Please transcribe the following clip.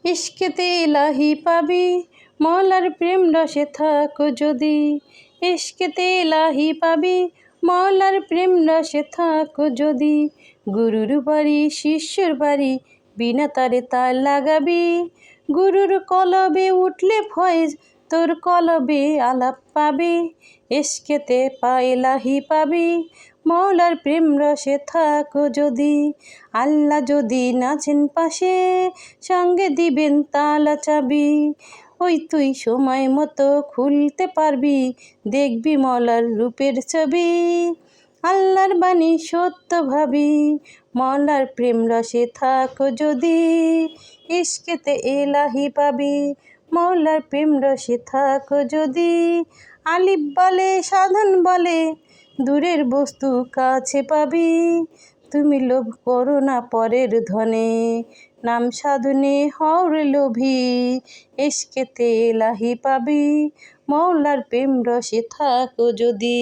ইশকেতে ইলাহি পাবি, মওলার প্রেম রসে থাকো যদি। ইশকেতে ইলাহি পাবি, মওলার প্রেম রসে থাকো যদি। গুরুর বাড়ি শিষ্যর বাড়ি, বিনা তারে তাল লাগাবি। গুরুর কলবে উঠলে ফয়েজ, তোর কলবে আলাপ পাবি। ইশকেতে ইলাহি পাবি, মওলার প্রেম রসে থাকো যদি। আল্লাহ যদি নাচেন পাশে, সঙ্গে দিবেন তালা চাবি। ওই তুই সময় মতো খুলতে পারবি, দেখবি মওলার রূপের ছবি। আল্লাহর বাণী সত্য ভাবি, মওলার প্রেম রসে থাকো যদি। ইশকেতে ইলাহি পাবি, মওলার প্রেম রসে থাকো যদি। আলিফ বলে সাধন বলে, দূরের বস্তু কাছে পাবি। তুমি লোভ করো না পরের ধনে, নাম সাধনে হও রে লোভী। ইশকেতে ইলাহি পাবি, মওলার প্রেম রসে থাকো যদি।